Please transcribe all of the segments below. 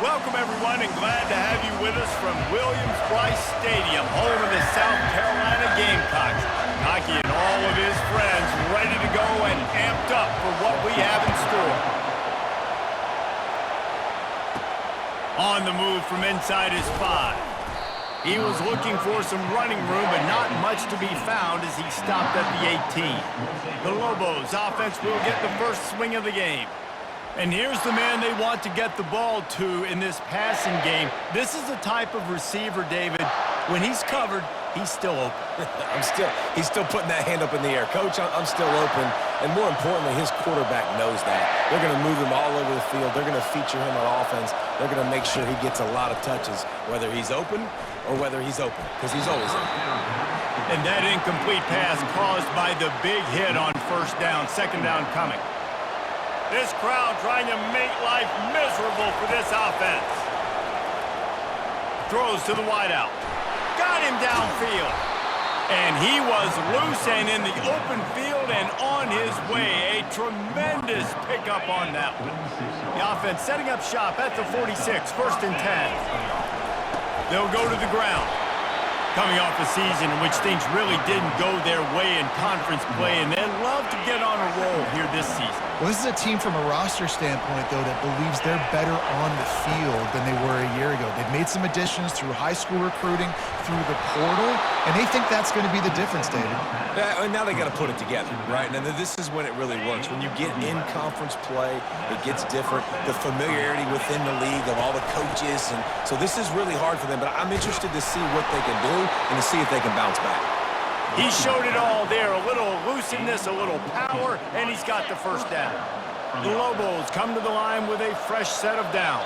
Welcome, everyone, and glad to have you with us from Williams-Brice Stadium, home of the South Carolina Gamecocks. Hockey and all of his friends ready to go and amped up for what we have in store. On the move from inside his 5. He was looking for some running room, but not much to be found as he stopped at the 18. The Lobos offense will get the first swing of the game. And here's the man they want to get the ball to in this passing game. This is the type of receiver, David, when he's covered, he's still open. He's still putting that hand up in the air. Coach, I'm still open. And more importantly, his quarterback knows that. They're going to move him all over the field. They're going to feature him on offense. They're going to make sure he gets a lot of touches, whether he's open or whether he's open, because he's always open. And that incomplete pass caused by the big hit on first down, second down coming. This crowd trying to make life miserable for this offense. Throws to the wideout. Got him downfield. And he was loose and in the open field and on his way. A tremendous pickup on that one. The offense setting up shop at the 46, first and 10. They'll go to the ground. Coming off a season in which things really didn't go their way in conference play, and they'd love to get on a roll here this season. Well, this is a team from a roster standpoint, though, that believes they're better on the field than they were a year ago. They've made some additions through high school recruiting, through the portal, and they think that's going to be the difference, David. Yeah, and now they got to put it together, right? And this is when it really works. When you get in conference play, it gets different. The familiarity within the league of all the coaches, and so this is really hard for them. But I'm interested to see what they can do and to see if they can bounce back. He showed it all there, a little elusiveness, a little power, and he's got the first down. The Lobos come to the line with a fresh set of downs.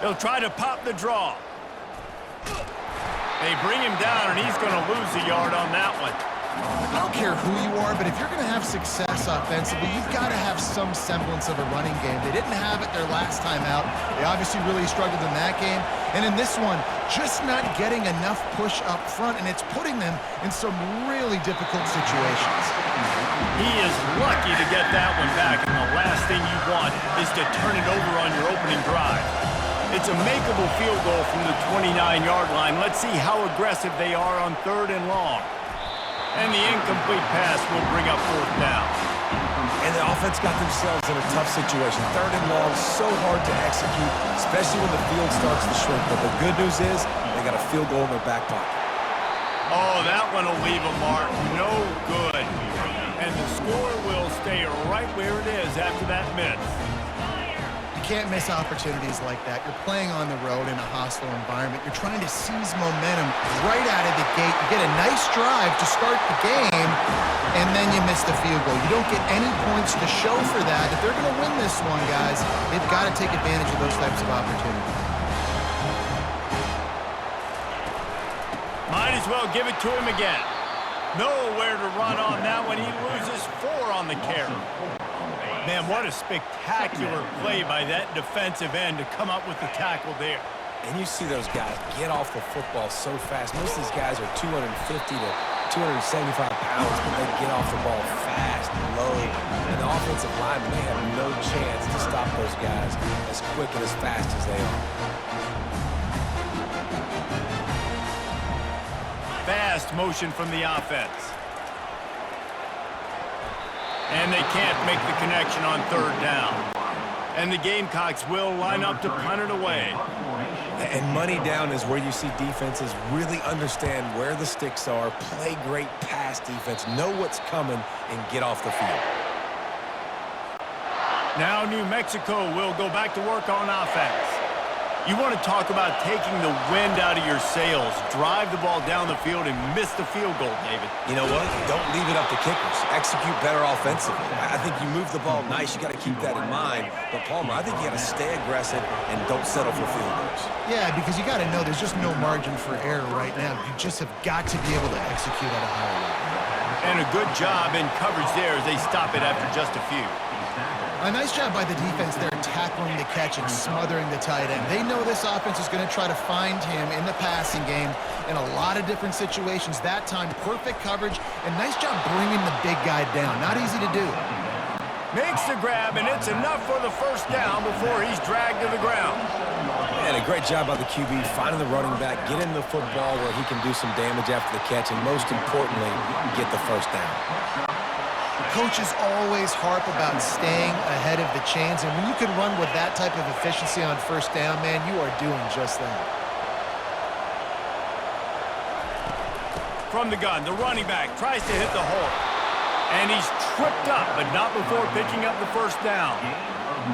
They'll try to pop the draw. They bring him down, and he's going to lose a yard on that one. I don't care who you are, but if you're going to have success offensively, you've got to have some semblance of a running game. They didn't have it their last time out. They obviously really struggled in that game. And in this one, just not getting enough push up front, and it's putting them in some really difficult situations. He is lucky to get that one back, and the last thing you want is to turn it over on your opening drive. It's a makeable field goal from the 29-yard line. Let's see how aggressive they are on third and long. And the incomplete pass will bring up fourth down. And the offense got themselves in a tough situation. Third and long, so hard to execute, especially when the field starts to shrink. But the good news is they got a field goal in their back pocket. Oh, that one will leave a mark. No good. And the score will stay right where it is after that miss. You can't miss opportunities like that. You're playing on the road in a hostile environment. You're trying to seize momentum right out of the gate. You get a nice drive to start the game, and then you miss the field goal. You don't get any points to show for that. If they're going to win this one, guys, they've got to take advantage of those types of opportunities. Might as well give it to him again. Nowhere to run on that one. He loses 4 on the carry. Man, what a spectacular play by that defensive end to come up with the tackle there. And you see those guys get off the football so fast. Most of these guys are 250 to 275 pounds, but they get off the ball fast and low. And the offensive linemen, they have no chance to stop those guys as quick and as fast as they are. Fast motion from the offense. And they can't make the connection on third down. And the Gamecocks will line up to punt it away. And money down is where you see defenses really understand where the sticks are, play great pass defense, know what's coming, and get off the field. Now New Mexico will go back to work on offense. You want to talk about taking the wind out of your sails. Drive the ball down the field and miss the field goal, David. You know what? Don't leave it up to kickers. Execute better offensively. I think you move the ball nice. You got to keep that in mind. But, Palmer, I think you got to stay aggressive and don't settle for field goals. Yeah, because you got to know there's just no margin for error right now. You just have got to be able to execute at a higher level. And a good job in coverage there as they stop it after just a few. A nice job by the defense there tackling the catch and smothering the tight end. They know this offense is going to try to find him in the passing game in a lot of different situations. That time, perfect coverage, and nice job bringing the big guy down. Not easy to do. Makes the grab, and it's enough for the first down before he's dragged to the ground. And a great job by the QB finding the running back, getting the football where he can do some damage after the catch, and most importantly, get the first down. Coaches always harp about staying ahead of the chains, and when you can run with that type of efficiency on first down, man, you are doing just that. From the gun, the running back tries to hit the hole. And he's tripped up, but not before picking up the first down.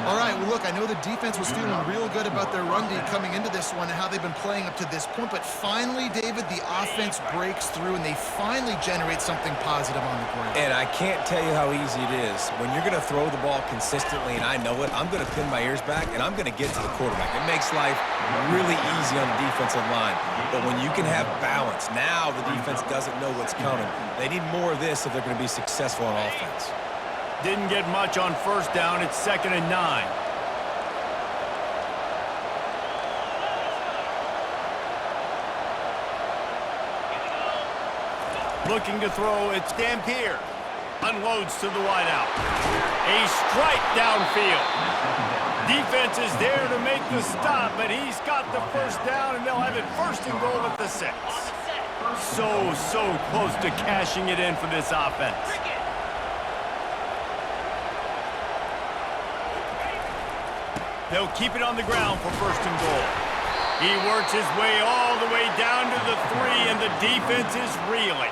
All right, well, look, I know the defense was feeling real good about their run D coming into this one and how they've been playing up to this point, but finally, David, the offense breaks through and they finally generate something positive on the ground. And I can't tell you how easy it is. When you're going to throw the ball consistently, and I know it, I'm going to pin my ears back, and I'm going to get to the quarterback. It makes life really easy on the defensive line. But when you can have balance, now the defense doesn't know what's coming. They need more of this if they're going to be successful on offense. Didn't get much on first down. It's 2nd and 9. Looking to throw, it's Dampier. Unloads to the wideout. A strike downfield. Defense is there to make the stop, but he's got the first down, and they'll have it 1st and goal at the 6. So close to cashing it in for this offense. They'll keep it on the ground for 1st and goal. He works his way all the way down to the 3, and the defense is reeling.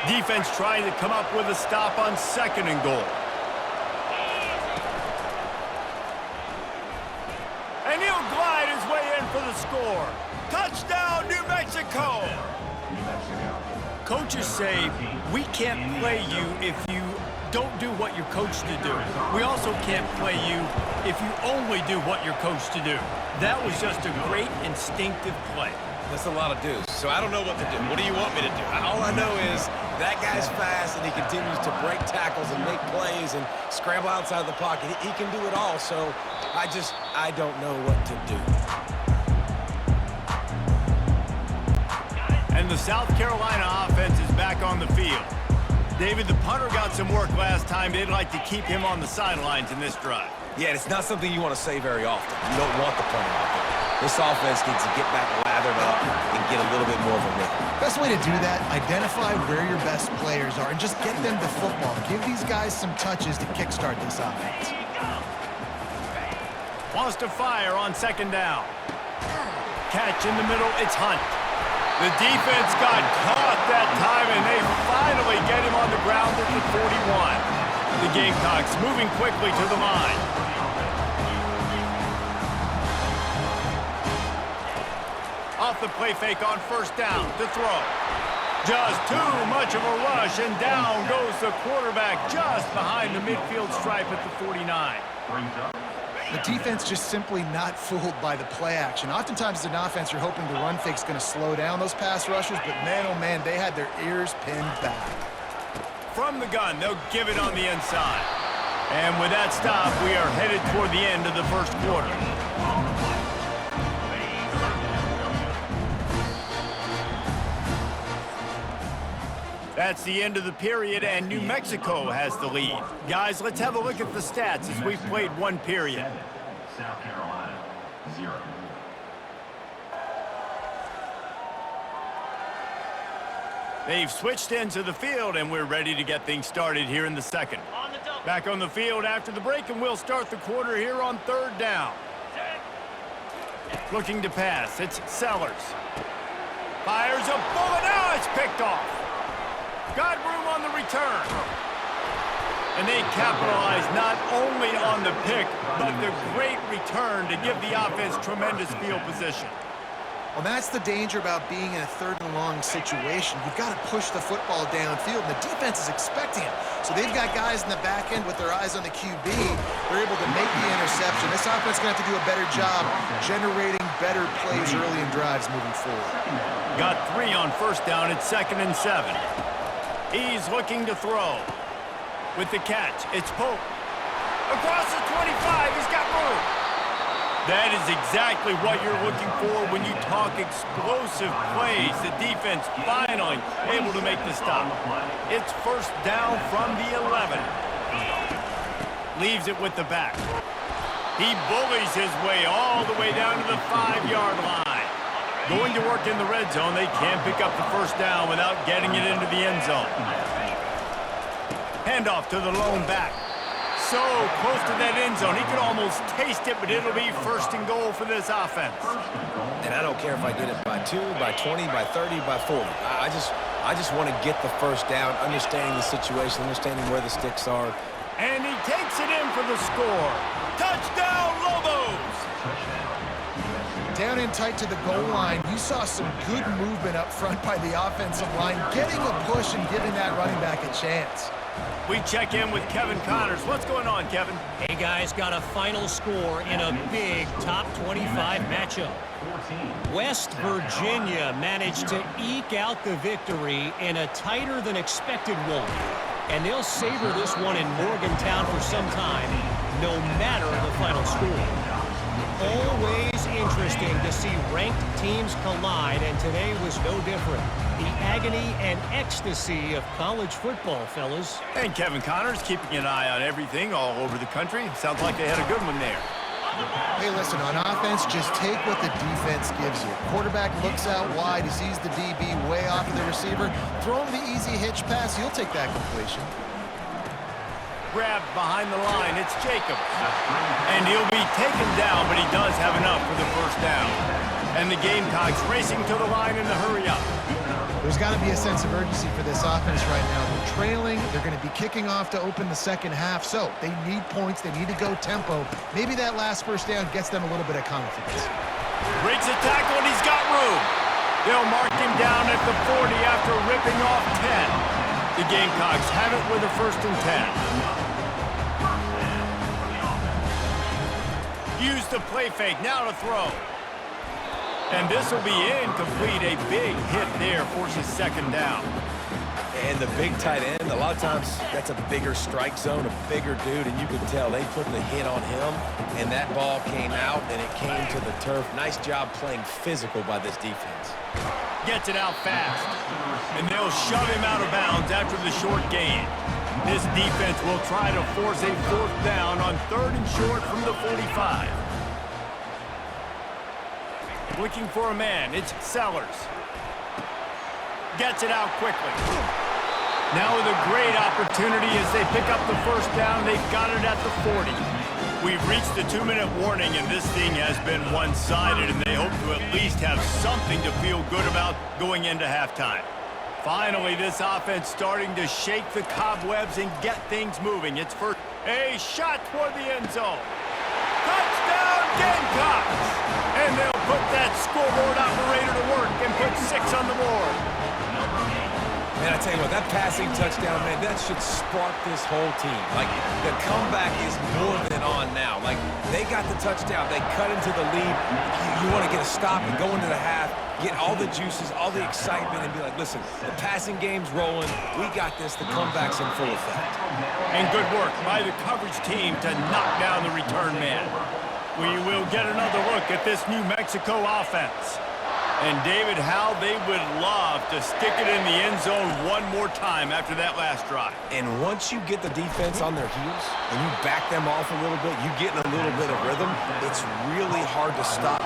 Defense trying to come up with a stop on 2nd and goal. And he'll glide his way in for the score. Touchdown, New Mexico! Coaches say, we can't play you if you don't do what you're coached to do. We also can't play you if you only do what you're coached to do. That was just a great instinctive play. That's a lot of do's, so I don't know what to do. What do you want me to do? All I know is that guy's fast, and he continues to break tackles and make plays and scramble outside the pocket. He can do it all, so I don't know what to do. And the South Carolina offense is back on the field. David, the punter got some work last time. They'd like to keep him on the sidelines in this drive. Yeah, it's not something you want to say very often. You don't want the punter out there. This offense needs to get back lathered up and get a little bit more of a rhythm. Best way to do that, identify where your best players are and just get them the football. Give these guys some touches to kickstart this offense. Wants to fire on 2nd down. Catch in the middle, it's Hunt. The defense got caught that time, and they finally get him on the ground at the 41. The Gamecocks moving quickly to the line. Off the play fake on 1st down to throw. Just too much of a rush, and down goes the quarterback just behind the midfield stripe at the 49. The defense just simply not fooled by the play action. Oftentimes as an offense, you're hoping the run fake's going to slow down those pass rushers, but man, oh man, they had their ears pinned back. From the gun, they'll give it on the inside. And with that stop, we are headed toward the end of the 1st quarter. That's the end of the period, and New Mexico has the lead. Guys, let's have a look at the stats as we've played 1 period. South Carolina, 0. They've switched into the field, and we're ready to get things started here in the 2nd. Back on the field after the break, and we'll start the quarter here on 3rd down. Looking to pass, it's Sellers. Fires a bullet, now it's picked off. Got room on the return. And they capitalize not only on the pick, but the great return to give the offense tremendous field position. Well, that's the danger about being in a 3rd and long situation. You've got to push the football downfield, and the defense is expecting it. So they've got guys in the back end with their eyes on the QB. They're able to make the interception. This offense is going to have to do a better job generating better plays early in drives moving forward. Got 3 on 1st down. It's 2nd and 7. He's looking to throw. With the catch, it's Pope. Across the 25, he's got room. That is exactly what you're looking for when you talk explosive plays. The defense finally able to make the stop. It's first down from the 11. Leaves it with the back. He bullies his way all the way down to the 5-yard line. Going to work in the red zone, they can't pick up the first down without getting it into the end zone. Handoff to the lone back. So close to that end zone. He could almost taste it, but it'll be first and goal for this offense. And I don't care if I get it by 2, by 20, by 30, by 40. I just want to get the first down, understanding the situation, understanding where the sticks are. And he takes it in for the score. Touchdown, Lobos! Down in tight to the goal line, you saw some good movement up front by the offensive line, getting a push and giving that running back a chance. We check in with Kevin Connors. What's going on, Kevin? Hey, guys, got a final score in a big top 25 matchup. West Virginia managed to eke out the victory in a tighter-than-expected one. And they'll savor this one in Morgantown for some time, no matter the final score. Always interesting to see ranked teams collide, and today was no different. The agony and ecstasy of college football, fellas. And Kevin Connors keeping an eye on everything all over the country. Sounds like they had a good one there. Hey, listen, on offense, just take what the defense gives you. Quarterback looks out wide, he sees the DB way off of the receiver. Throw him the easy hitch pass, he'll take that completion. Grabbed behind the line, it's Jacobs. And he'll be taken down, but he does have enough for the first down. And the Gamecocks racing to the line in the hurry-up. There's got to be a sense of urgency for this offense right now. They're trailing, they're going to be kicking off to open the second half, so they need points, they need to go tempo. Maybe that last first down gets them a little bit of confidence. Breaks a tackle, and he's got room. They'll mark him down at the 40 after ripping off 10. The Gamecocks have it with a first and 10. Use the play fake, now to throw. And this will be incomplete. A big hit there forces second down. And the big tight end, a lot of times that's a bigger strike zone, a bigger dude, and you can tell they put the hit on him, and that ball came out, and it came to the turf. Nice job playing physical by this defense. Gets it out fast. And they'll shove him out of bounds after the short gain. This defense will try to force a fourth down on 3rd and short from the 45. Looking for a man, it's Sellers. Gets it out quickly. Now with a great opportunity as they pick up the first down, they've got it at the 40. We've reached the 2-minute warning, and this thing has been one-sided, and they hope to at least have something to feel good about going into halftime. Finally, this offense starting to shake the cobwebs and get things moving. It's first. A shot toward the end zone. Touchdown, Gamecocks! And they'll put that scoreboard operator to work and put 6 on the board. Man, I tell you what, that passing touchdown, man, that should spark this whole team. Like, the comeback is more than on now. Like, they got the touchdown. They cut into the lead. You want to get a stop and go into the half, get all the juices, all the excitement, and be like, listen, the passing game's rolling. We got this. The comeback's in full effect. And good work by the coverage team to knock down the return man. We will get another look at this New Mexico offense. And, David, how they would love to stick it in the end zone one more time after that last drive. And once you get the defense on their heels and you back them off a little bit, you get in a little bit of rhythm, it's really hard to stop.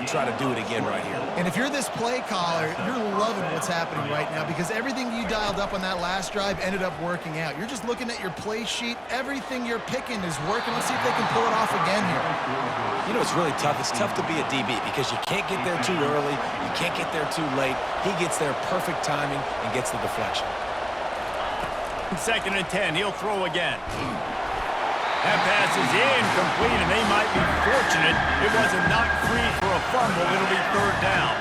try to do it again right here. And if you're this play caller, you're loving what's happening right now because everything you dialed up on that last drive ended up working out. You're just looking at your play sheet. Everything you're picking is working. Let's see if they can pull it off again here. You know, it's really tough. It's tough to be a DB because you can't get there too early. You can't get there too late. He gets there perfect timing and gets the deflection. 2nd and 10. He'll throw again. That pass is incomplete, and they might be fortunate it wasn't knocked free for a fumble. It'll be 3rd down.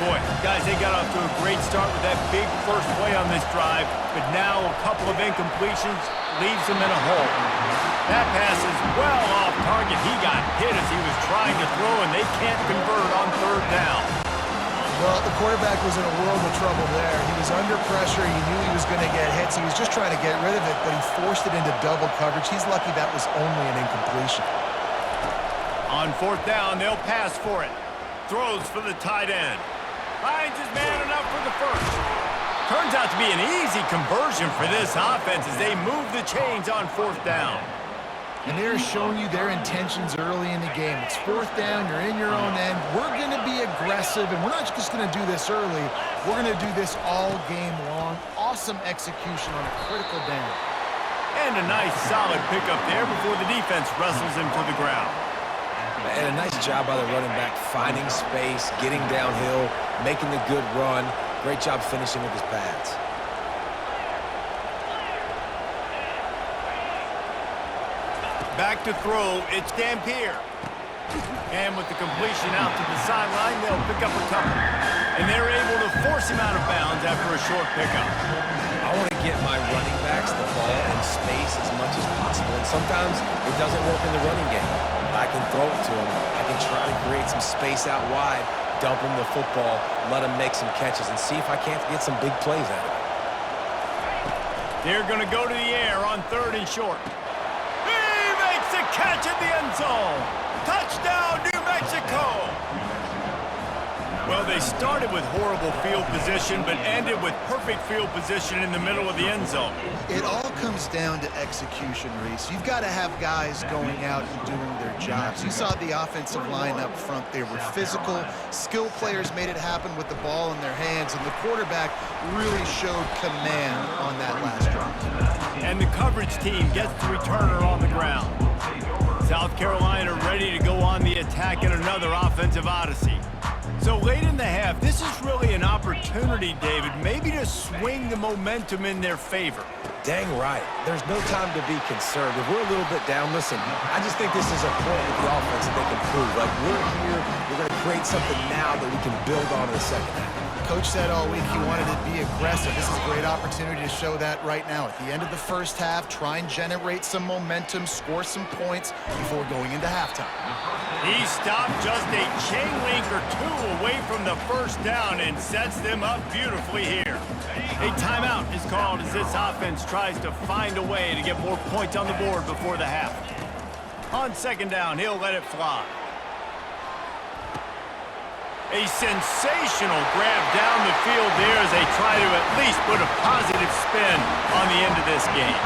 Boy, guys, they got off to a great start with that big first play on this drive, but now a couple of incompletions leaves them in a hole. That pass is well off target. He got hit as he was trying to throw, and they can't convert on 3rd down. Well, the quarterback was in a world of trouble there. He was under pressure. He knew he was going to get hit, so he was just trying to get rid of it, but he forced it into double coverage. He's lucky that was only an incompletion. On 4th down, they'll pass for it. Throws for the tight end. Finds his man enough for the first. Turns out to be an easy conversion for this offense as they move the chains on 4th down. And they're showing you their intentions early in the game. It's 4th down, you're in your own end. We're going to be aggressive, and we're not just going to do this early. We're going to do this all game long. Awesome execution on a critical down. And a nice solid pickup there before the defense wrestles him to the ground. And a nice job by the running back, finding space, getting downhill, making the good run. Great job finishing with his pads. Back to throw, it's Dampier. And with the completion out to the sideline, they'll pick up a couple. And they're able to force him out of bounds after a short pickup. I want to get my running backs the ball in space as much as possible. And sometimes it doesn't work in the running game. But I can throw it to him. I can try to create some space out wide, dump him the football, let him make some catches, and see if I can't get some big plays out of it. They're going to go to the air on 3rd and short. Catch in the end zone. Touchdown, New Mexico. Well, they started with horrible field position, but ended with perfect field position in the middle of the end zone. It all comes down to execution, Reese. You've got to have guys going out and doing their jobs. You saw the offensive line up front. They were physical. Skill players made it happen with the ball in their hands, and the quarterback really showed command on that last drive. And the coverage team gets the returner on the ground. South Carolina ready to go on the attack in another offensive odyssey. So late in the half, this is really an opportunity, David, maybe to swing the momentum in their favor. Dang right. There's no time to be concerned. If we're a little bit down, listen, I just think this is a point with the offense that they can prove. Like, we're here, we're going to create something now that we can build on in the second half. Coach said all week he wanted to be aggressive. This is a great opportunity to show that right now. At the end of the first half, try and generate some momentum, score some points before going into halftime. He stopped just a chain link or two away from the first down and sets them up beautifully here. A timeout is called as this offense tries to find a way to get more points on the board before the half. On 2nd down, he'll let it fly. A sensational grab down the field there as they try to at least put a positive spin on the end of this game.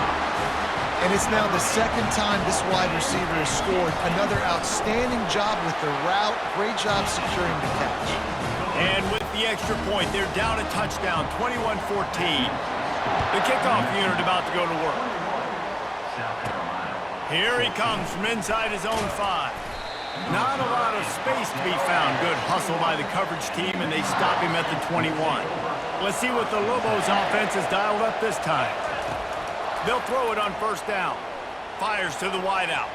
And it's now the 2nd time this wide receiver has scored. Another outstanding job with the route. Great job securing the catch. And with the extra point, they're down a touchdown, 21-14. The kickoff unit about to go to work. Here he comes from inside his own 5. Not a lot of space to be found. Good hustle by the coverage team, and they stop him at the 21. Let's see what the Lobos offense has dialed up this time. They'll throw it on 1st down. Fires to the wideout.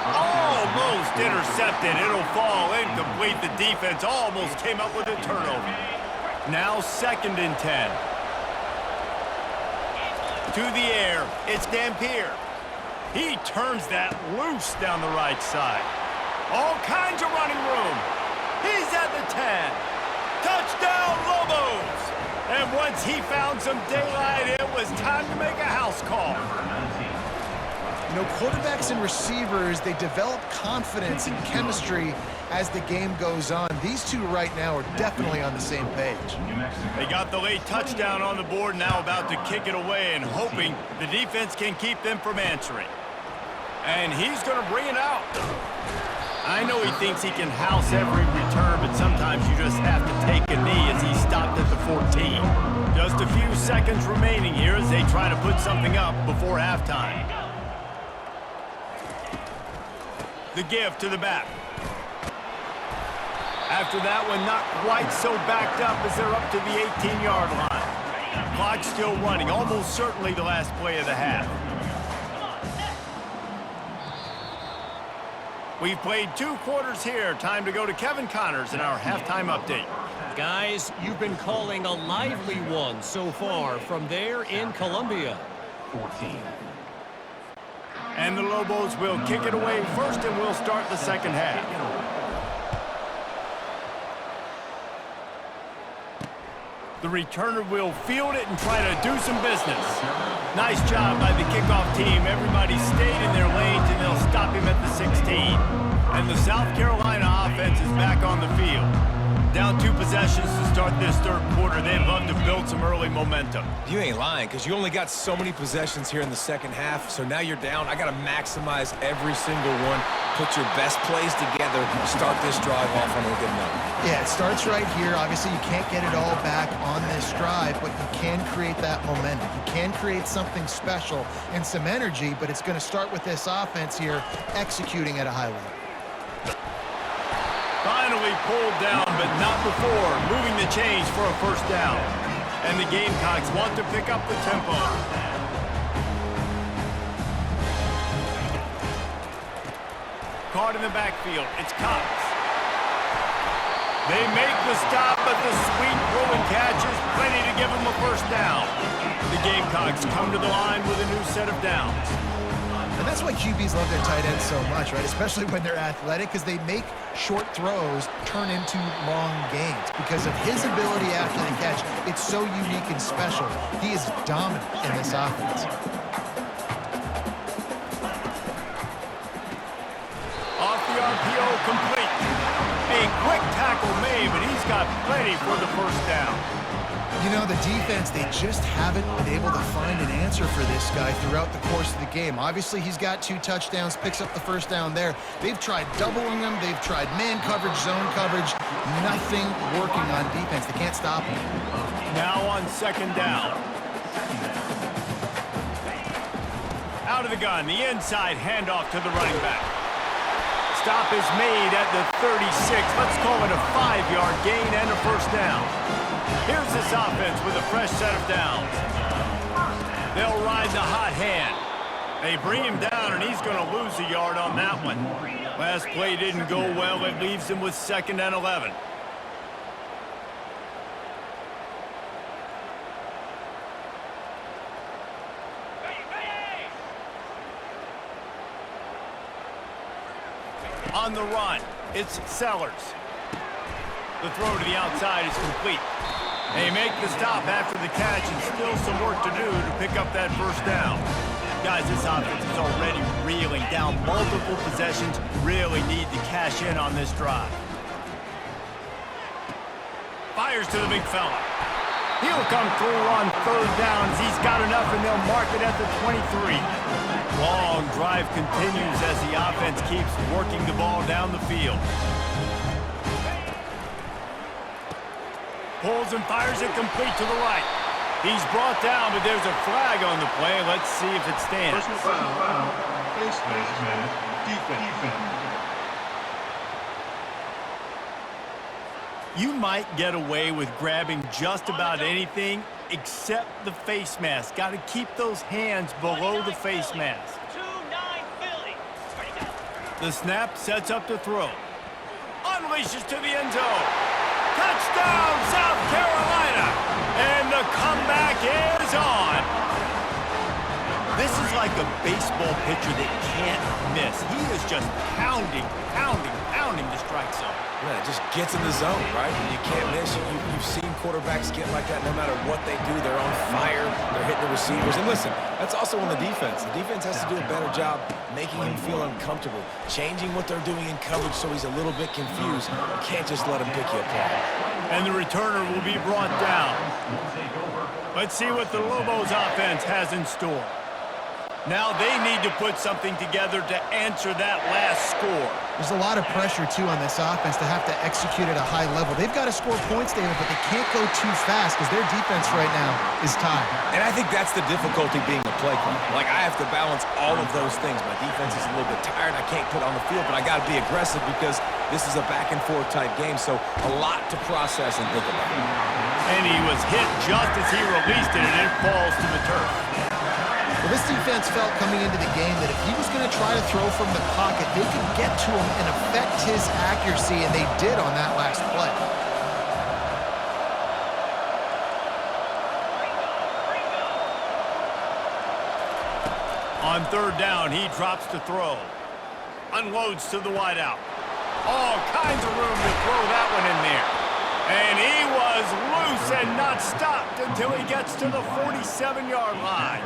Almost intercepted. It'll fall incomplete. The defense almost came up with a turnover. Now 2nd and 10. To the air. It's Dampier. He turns that loose down the right side. All kinds of running room. He's at the 10. Touchdown, Lobos! And once he found some daylight, it was time to make a house call. You know, quarterbacks and receivers, they develop confidence and chemistry as the game goes on. These two right now are definitely on the same page. They got the late touchdown on the board, now about to kick it away and hoping the defense can keep them from answering. And he's going to bring it out. I know he thinks he can house every return, but sometimes you just have to take a knee as he stopped at the 14. Just a few seconds remaining here as they try to put something up before halftime. The give to the back. After that one, not quite so backed up as they're up to the 18-yard line. Clock still running, almost certainly the last play of the half. We've played 2 quarters here. Time to go to Kevin Connors in our halftime update. Guys, you've been calling a lively one so far from there in Columbia. 14. And the Lobos will kick it away first, and we'll start the second half. The returner will field it and try to do some business. Nice job by the kickoff team. Everybody stayed in their lanes, and they'll stop him at the 16. And the South Carolina offense is back on the field. Down 2 possessions to start this third quarter. They'd love to build some early momentum. You ain't lying, because you only got so many possessions here in the second half, so now you're down. I got to maximize every single one, put your best plays together, start this drive off on a good note. Yeah, it starts right here. Obviously, you can't get it all back on this drive, but you can create that momentum. You can create something special and some energy, but it's going to start with this offense here executing at a high level. Finally pulled down, but not before moving the chains for a first down. And the Gamecocks want to pick up the tempo. Caught in the backfield. It's Cox. They make the stop, but the sweet throw and catch is plenty to give them a first down. The Gamecocks come to the line with a new set of downs. And that's why QBs love their tight ends so much, right? Especially when they're athletic, because they make short throws turn into long gains. Because of his ability after the catch, it's so unique and special. He is dominant in this offense. Off the RPO, complete. A quick tackle made, but he's got plenty for the first down. You know, the defense, they just haven't been able to find an answer for this guy throughout the course of the game. Obviously, he's got 2 touchdowns, picks up the first down there. They've tried doubling him. They've tried man coverage, zone coverage. Nothing working on defense. They can't stop him. Now on second down. Out of the gun, the inside handoff to the running back. Stop is made at the 36. Let's call it a 5-yard gain and a first down. Here's this offense with a fresh set of downs. They'll ride the hot hand. They bring him down, and he's going to lose a yard on that one. Last play didn't go well. It leaves him with 2nd and 11. On the run, it's Sellers. The throw to the outside is complete. They make the stop after the catch, and still some work to do to pick up that first down. Guys, this offense is already reeling down multiple possessions. Really need to cash in on this drive. Fires to the big fella. He'll come through on 3rd down as he's got enough, and they'll mark it at the 23. Long drive continues as the offense keeps working the ball down the field. Pulls and fires it complete to the right. He's brought down, but there's a flag on the play. Let's see if it stands. Personal foul. Face mask. Defense. You might get away with grabbing just about anything except the face mask. Got to keep those hands below the face mask. The snap sets up the throw. Unleashes to the end zone. Touchdown, South Carolina! And the comeback is on. This is like a baseball pitcher that can't miss. He is just pounding the strike zone. Yeah, it just gets in the zone, right? You can't miss. You've seen quarterbacks get like that no matter what they do. They're on fire. They're hitting the receivers. And listen, that's also on the defense. The defense has to do a better job making him feel uncomfortable, changing what they're doing in coverage so he's a little bit confused. You can't just let him pick you apart. And the returner will be brought down. Let's see what the Lobos offense has in store. Now they need to put something together to answer that last score. There's a lot of pressure, too, on this offense to have to execute at a high level. They've got to score points, David, but they can't go too fast because their defense right now is tied. And I think that's the difficulty being a play caller. Like, I have to balance all of those things. My defense is a little bit tired. I can't put on the field, but I got to be aggressive because this is a back-and-forth type game, so a lot to process and think about. And he was hit just as he released it, and it falls to the turf. Well, this defense felt coming into the game that if he was going to try to throw from the pocket, they could get to him and affect his accuracy, and they did on that last play. On third down, he drops to throw. Unloads to the wideout. All kinds of room to throw that one in there. And he was loose and not stopped until he gets to the 47-yard line.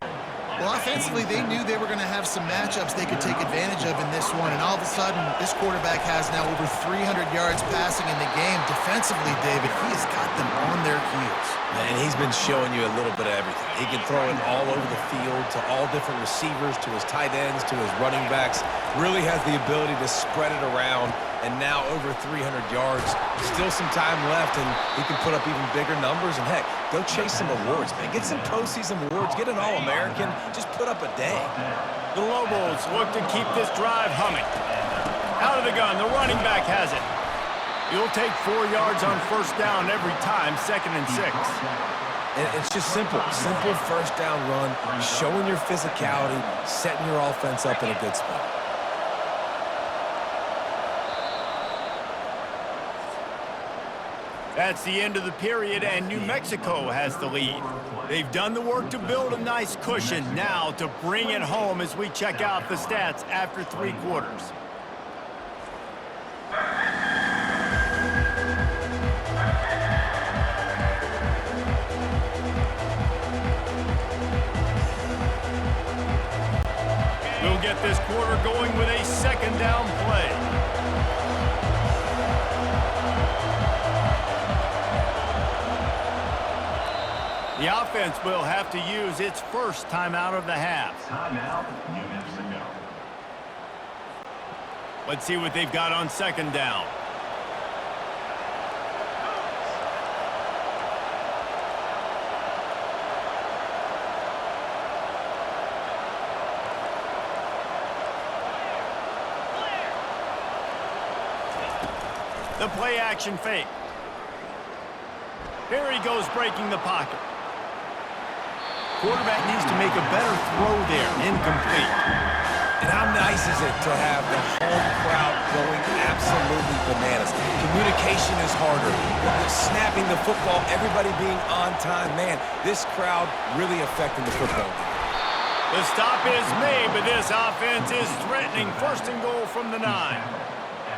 Well, offensively, they knew they were going to have some matchups they could take advantage of in this one, and all of a sudden, this quarterback has now over 300 yards passing in the game. Defensively, David, he has got them on their heels. And he's been showing you a little bit of everything. He can throw it all over the field to all different receivers, to his tight ends, to his running backs. Really has the ability to spread it around, and now over 300 yards. Still some time left, and he can put up even bigger numbers. And, heck, go chase some awards, man. Get some postseason awards. Get an All-American. Just put up a day. The Lobos look to keep this drive humming. Out of the gun, the running back has it. You'll take 4 yards on first down every time, 2nd and 6. And it's just simple. Simple first down run, showing your physicality, setting your offense up in a good spot. That's the end of the period, and New Mexico has the lead. They've done the work to build a nice cushion. Now to bring it home as we check out the stats after 3 quarters. We'll get this quarter going with a 2nd down play. The offense will have to use its first timeout of the half. Timeout, New Mexico. Let's see what they've got on 2nd down. The play action fake. Here he goes breaking the pocket. Quarterback needs to make a better throw there. Incomplete. And how nice is it to have the home crowd going absolutely bananas? Communication is harder. Snapping the football, everybody being on time. Man, this crowd really affecting the football game. The stop is made, but this offense is threatening. 1st and goal from the 9.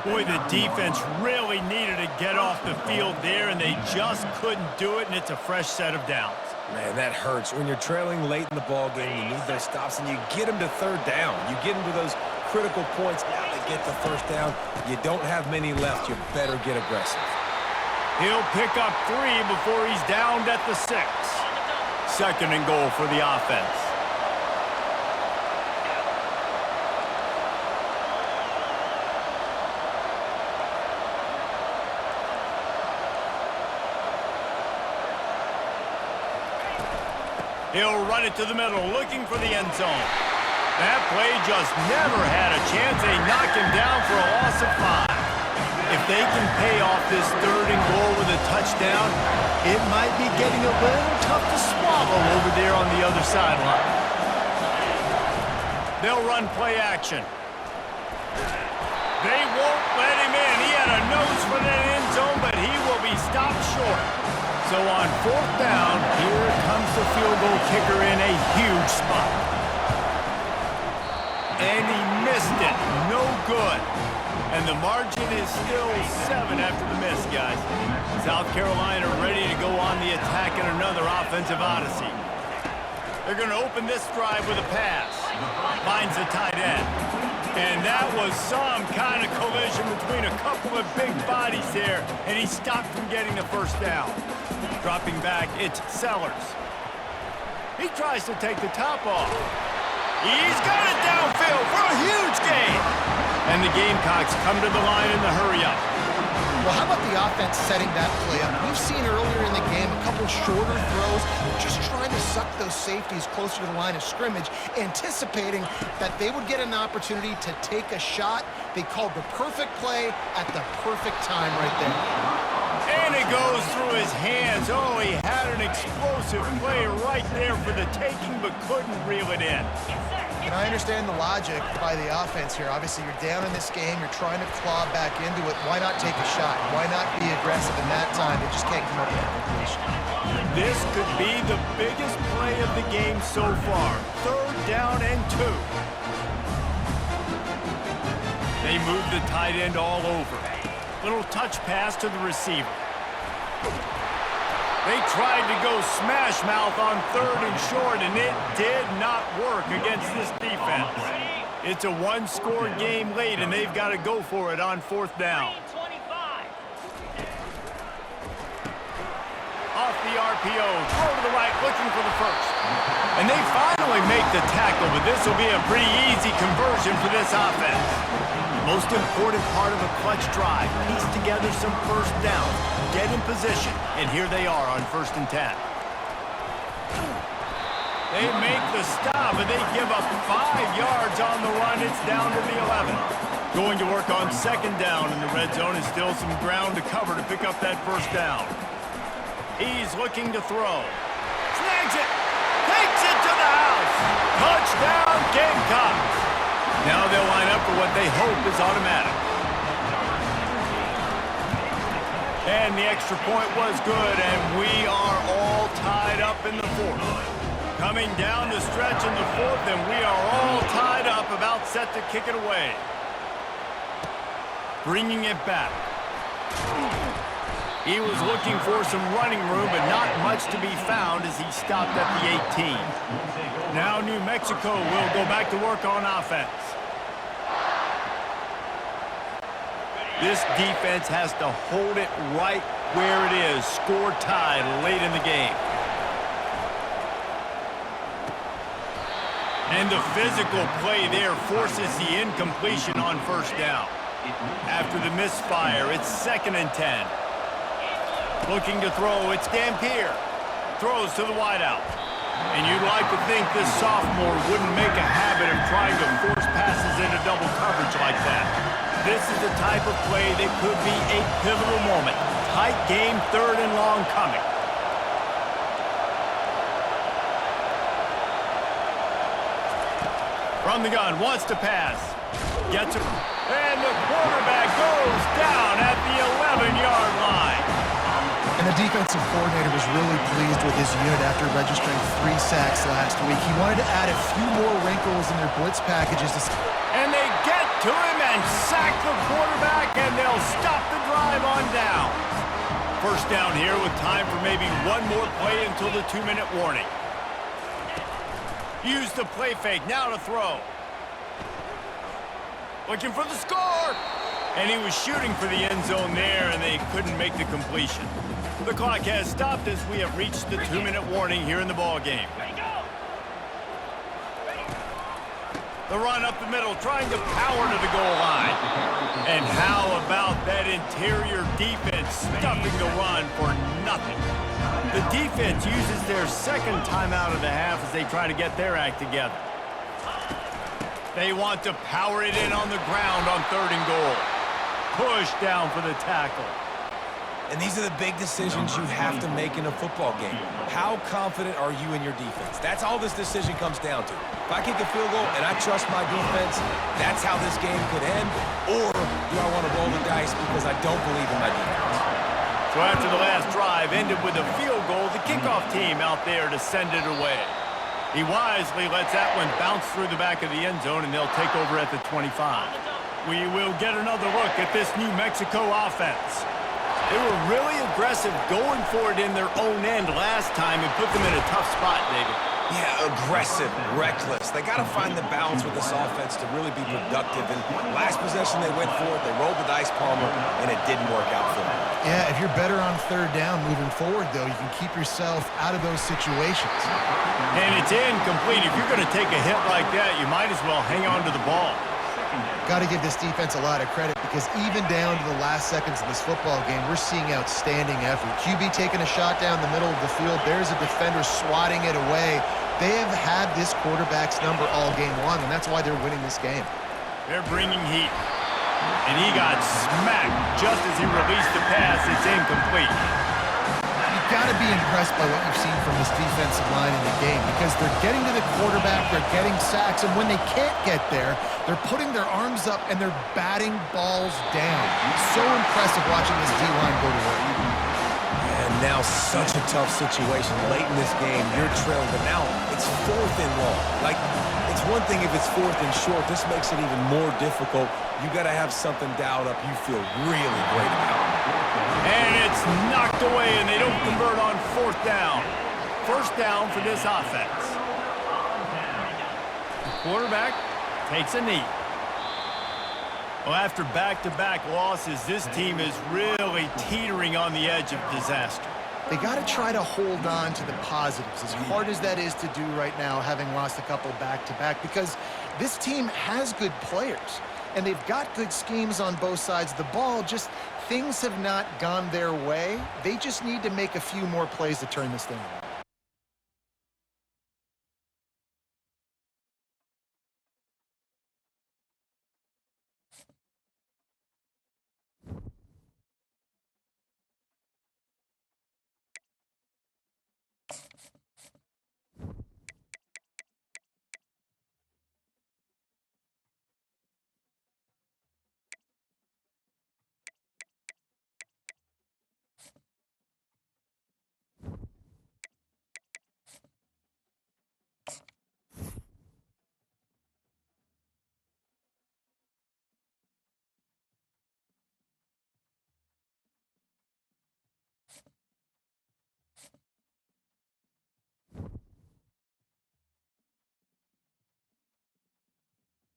Boy, the defense really needed to get off the field there, and they just couldn't do it, and it's a fresh set of downs. Man, that hurts. When you're trailing late in the ball game, you need those stops, and you get them to 3rd down. You get them to those critical points. Now they get the 1st down. You don't have many left. You better get aggressive. He'll pick up 3 before he's downed at the 6. 2nd and goal for the offense. He'll run it to the middle, looking for the end zone. That play just never had a chance. They knock him down for a loss of 5. If they can pay off this 3rd and goal with a touchdown, it might be getting a little tough to swallow over there on the other sideline. They'll run play action. They won't let him in. He had a nose for that end zone, but he will be stopped short. So on 4th down, here comes the field goal kicker in a huge spot. And he missed it. No good. And the margin is still 7 after the miss, guys. South Carolina ready to go on the attack in another offensive odyssey. They're going to open this drive with a pass. Finds the tight end. And that was some kind of collision between a couple of big bodies there, and he stopped from getting the 1st down. Dropping back, it's Sellers. He tries to take the top off. He's got it downfield for a huge gain. And the Gamecocks come to the line in the hurry-up. Well, how about the offense setting that play up? We've seen earlier in the game a couple shorter throws, just trying to suck those safeties closer to the line of scrimmage, anticipating that they would get an opportunity to take a shot. They called the perfect play at the perfect time right there. And it goes through his hands. Oh, he had an explosive play right there for the taking, but couldn't reel it in. And I understand the logic by the offense here. Obviously, you're down in this game. You're trying to claw back into it. Why not take a shot? Why not be aggressive in that time? They just can't come up with a completion. This could be the biggest play of the game so far. 3rd down and 2. They move the tight end all over. Little touch pass to the receiver. They tried to go smash mouth on 3rd and short, and it did not work against this defense. It's a one-score game late, and they've got to go for it on 4th down. Off the RPO, throw to the right, looking for the first. And they finally make the tackle, but this will be a pretty easy conversion for this offense. Most important part of a clutch drive, piece together some first down, get in position, and here they are on 1st and 10. They make the stop, and they give up 5 yards on the run. It's down to the 11. Going to work on 2nd down in the red zone, and still some ground to cover to pick up that 1st down. He's looking to throw. Snags it. Takes it to the house. Touchdown, Gamecocks. Now they'll line up for what they hope is automatic. And the extra point was good, and we are all tied up in the 4th. Coming down the stretch in the 4th, and we are all tied up, about set to kick it away. Bringing it back. He was looking for some running room, but not much to be found as he stopped at the 18. Now New Mexico will go back to work on offense. This defense has to hold it right where it is. Score tied late in the game. And the physical play there forces the incompletion on 1st down. After the misfire, it's 2nd and 10. Looking to throw, it's Dampier. Throws to the wideout. And you'd like to think this sophomore wouldn't make a habit of trying to force passes into double coverage like that. This is the type of play that could be a pivotal moment. Tight game, 3rd and long coming. From the gun, wants to pass. Gets it. And the quarterback goes down at the 11-yard line. And the defensive coordinator was really pleased with his unit after registering 3 sacks last week. He wanted to add a few more wrinkles in their blitz packages. And they get to him and sack the quarterback, and they'll stop the drive on down. 1st down here with time for maybe one more play until the 2-minute warning. Use the play fake, now to throw. Looking for the score. And he was shooting for the end zone there, and they couldn't make the completion. The clock has stopped as we have reached the 2-minute warning here in the ball game. The run up the middle, trying to power to the goal line. And how about that interior defense stuffing the run for nothing? The defense uses their 2nd timeout of the half as they try to get their act together. They want to power it in on the ground on 3rd and goal. Push down for the tackle. And these are the big decisions you have to make in a football game. How confident are you in your defense? That's all this decision comes down to. If I kick a field goal and I trust my defense, that's how this game could end. Or do I want to roll the dice because I don't believe in my defense? So after the last drive ended with a field goal, the kickoff team out there to send it away. He wisely lets that one bounce through the back of the end zone, and they'll take over at the 25. We will get another look at this New Mexico offense. They were really aggressive going for it in their own end last time and put them in a tough spot, David. Yeah, aggressive, reckless. They got to find the balance with this offense to really be productive. And last possession, they went for it. They rolled the dice, Palmer, and it didn't work out for them. Yeah, if you're better on third down moving forward, though, you can keep yourself out of those situations. And it's incomplete. If you're going to take a hit like that, you might as well hang on to the ball. Got to give this defense a lot of credit because even down to the last seconds of this football game, we're seeing outstanding effort. QB taking a shot down the middle of the field. There's a defender swatting it away. They have had this quarterback's number all game long, and that's why they're winning this game. They're bringing heat. And he got smacked just as he released the pass. It's incomplete. You've got to be impressed by what you've seen from this defensive line in the game because they're getting to the quarterback, they're getting sacks, and when they can't get there, they're putting their arms up and they're batting balls down. So impressive watching this D-line go to work. And now such a tough situation. Late in this game, you're trailing, but now it's 4th and long. Like, it's one thing if it's 4th and short. This makes it even more difficult. You got to have something dialed up you feel really great about. And it's knocked away, and they don't convert on 4th down. 1st down for this offense. The quarterback takes a knee. Well, after back-to-back losses, this team is really teetering on the edge of disaster. They got to try to hold on to the positives, as hard as that is to do right now, having lost a couple back-to-back, because this team has good players, and they've got good schemes on both sides of the ball, just things have not gone their way. They just need to make a few more plays to turn this thing around.